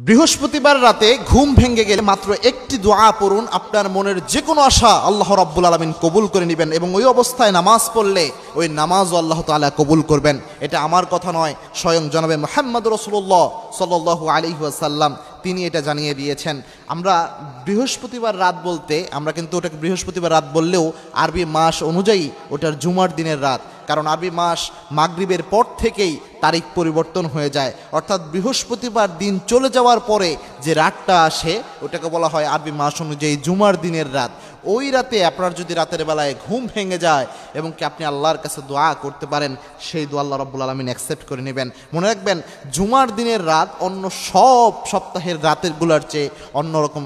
বৃহস্পতিবার রাতে ঘুম ভেঙে গেলে মাত্র একটি দোয়া পড়ুন, আপনার মনের যে কোনো আশা আল্লাহ রাব্বুল আলামিন কবুল করে নেবেন এবং ওই অবস্থায় নামাজ পড়লে ওই নামাজও আল্লাহ তাআলা কবুল করবেন। এটা আমার কথা নয়, স্বয়ং জনাবে মুহাম্মদ রাসূলুল্লাহ সাল্লাল্লাহু আলাইহি ওয়াসাল্লাম তিনি এটা জানিয়ে দিয়েছেন। আমরা বৃহস্পতিবার রাত বলতে আমরা কিন্তু ওটাকে বৃহস্পতিবার রাত বললেও আরবি মাস অনুযায়ী ওটার জুমার দিনের রাত, কারণ আরবি মাস মাগরিবের পর থেকেই তারিখ পরিবর্তন হয়ে যায়, অর্থাৎ বৃহস্পতিবার দিন চলে যাওয়ার পরে যে রাতটা আসে ওটাকে বলা হয় আরবি মাস অনুযায়ী জুমার দিনের রাত। ওই রাতে আপনার যদি রাতের বেলায় ঘুম ভেঙে যায় এবং কি আপনি আল্লাহর কাছে দোয়া করতে পারেন, সেই দোয়া আল্লাহ রাব্বুল আলামিন অ্যাকসেপ্ট করে নেবেন। মনে রাখবেন, জুমার দিনের রাত অন্য সব সপ্তাহের রাতেরগুলোর চেয়ে অন্যরকম,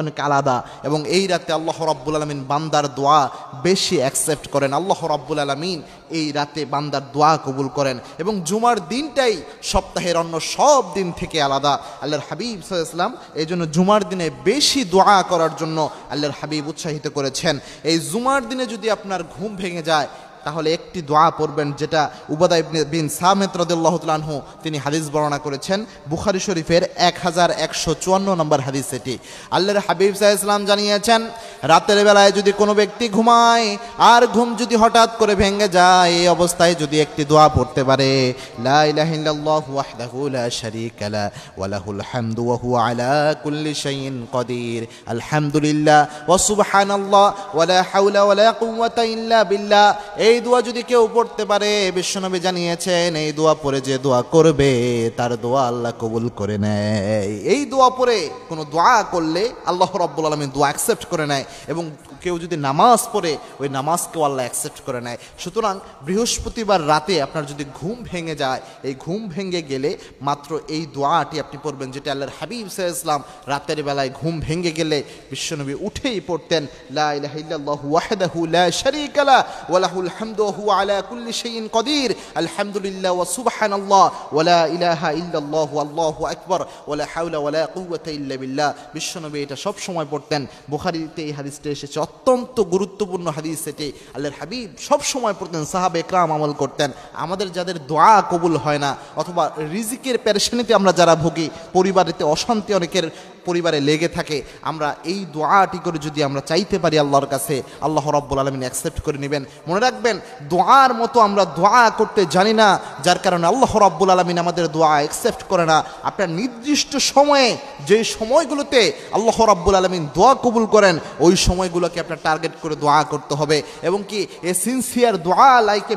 অনেক আলাদা, এবং এই রাতে আল্লাহ রাব্বুল আলামিন বান্দার দোয়া বেশি অ্যাকসেপ্ট করেন। আল্লাহ রাব্বুল আলামিন এই রাতে বান্দার দোয়া কবুল করেন এবং জুমার দিনটাই সপ্তাহের অন্য সব দিন থেকে আলাদা। আল্লাহর হাবিব সাল্লাল্লাহু আলাইহি ওয়াসাল্লাম এই জন্য জুমার দিনে বেশি দোয়া করার জন্য আল্লাহর হাবিব উৎসাহিত করেছেন। এই জুমার দিনে যদি আপনার ঘুম ভেঙে যায় তাহলে একটি দোয়া পড়বেন, যেটা উবাদা বিন সামিত রাদিয়াল্লাহু তাআলা আনহু তিনি হাদিস বর্ণনা করেছেন, বুখারী শরীফের 1154 নম্বর হাদিস। এটি আল্লাহর হাবিব সাল্লাল্লাহু আলাইহি ওয়াসাল্লাম জানিয়েছেন, রাতের বেলায় যদি কোনো ব্যক্তি ঘুমায় আর ঘুম যদি হঠাৎ করে ভেঙে যায়, এই অবস্থায় যদি একটি দোয়া পড়তে পারে, লা ইলাহা ইল্লাল্লাহু ওয়াহদাহু লা শারীকা লা ওয়া লাহুল হামদু ওয়া হুয়া আলা কুল্লি শাইইন কাদির, আলহামদুলিল্লাহ ওয়া সুবহানাল্লাহ ওয়া লা হাওলা ওয়া লা কুওয়াতা ইল্লা বিল্লাহ। এই দোয়া যদি কেউ পড়তে পারে, বিশ্বনবী জানিয়েছেন এই দোয়া পড়ে যে দোয়া করবে তার দোয়া আল্লাহ কবুল করে নেয়। এই দোয়া পড়ে কোনো দোয়া করলে আল্লাহ রাব্বুল আলামিন দোয়া অ্যাকসেপ্ট করে নেয়, এবং কেউ যদি নামাজ পড়ে ওই নামাজকেও আল্লাহ অ্যাকসেপ্ট করে নেয়। সুতরাং বৃহস্পতিবার রাতে আপনার যদি ঘুম ভেঙে যায়, এই ঘুম ভেঙে গেলে মাত্র এই দোয়াটি আপনি পড়বেন, যেটা আল্লাহর হাবিব সাল্লাল্লাহু আলাইহি ওয়াসাল্লাম রাতের বেলায় ঘুম ভেঙে গেলে বিশ্বনবী উঠেই পড়তেন, লা ইলাহা ইল্লাল্লাহু ওয়াহদাহু লা শারীকা লা ওয়া লাহুল হামদু ওয়া হুয়া আলা কুল্লি শাইইন কাদির, আলহামদুলিল্লাহ ওয়া সুবহানাল্লাহ ওয়া লা ইলাহা ইল্লাল্লাহু আল্লাহু আকবার ওয়া লা হাওলা ওয়া লা কুওয়াতা ইল্লা বিল্লাহ। বিশ্বনবী এটা সব সময় পড়তেন। বুখারীতে এই হাদিসটি এসেছে, অত্যন্ত গুরুত্বপূর্ণ হাদিস এটি। আল্লাহর হাবিব সব সময় পড়তেন, সাহাবে একরাম আমল করতেন। আমাদের যাদের দোয়া কবুল হয় না, অথবা রিজিকের পেরেশানিতে আমরা যারা ভুগি, পরিবারেতে অশান্তি অনেকের পরিবারে লেগে থাকে, আমরা এই দোয়াটি করে যদি আমরা চাইতে পারি আল্লাহর কাছে, আল্লাহ রাব্বুল আলামিন অ্যাকসেপ্ট করে নেবেন। মনে রাখবেন, দোয়ার মতো আমরা দোয়া করতে জানি না, যার কারণে আল্লাহ রাব্বুল আলামিন আমাদের দোয়া অ্যাকসেপ্ট করে না। আপনার নির্দিষ্ট সময়ে, যে সময়গুলোতে আল্লাহ রাব্বুল আলামিন দোয়া কবুল করেন, ওই সময়গুলোকে আপনার টার্গেট করে দোয়া করতে হবে। এবং কি এ সিনসিয়ার দোয়া লাইক এ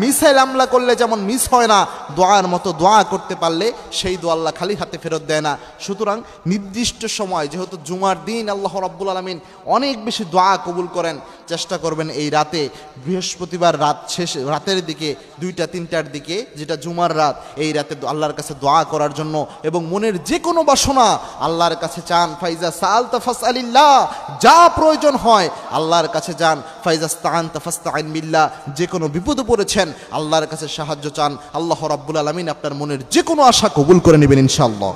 মিসাইল হামলা করলে যেমন মিস হয় না, দোয়ার মতো দোয়া করতে পারলে সেই দোয়া আল্লাহ খালি হাতে ফেরত দেয় না। সুতরাং নির্দিষ্ট সময়, যেহেতু জুমার দিন আল্লাহ রাব্বুল আলামিন অনেক বেশি দোয়া কবুল করেন, চেষ্টা করবেন এই রাতে, বৃহস্পতিবার রাত শেষে রাতের দিকে 2টা-3টার দিকে, যেটা জুমার রাত, এই রাতে আল্লাহর কাছে দোয়া করার জন্য, এবং মনের যে কোনো বাসনা আল্লাহর কাছে চান। ফাইজা সাআলতা ফাসআলিল্লাহ, যা প্রয়োজন হয় আল্লাহর কাছে যান। ফাইজা ইসতাআনতা ফাসতাইন বিল্লাহ, যে কোনো বিপদে পড়েছেন আল্লাহর কাছে সাহায্য চান। আল্লাহ রাব্বুল আলামিন আপনার মনের যে কোনো আশা কবুল করে নেবেন ইনশাআল্লাহ।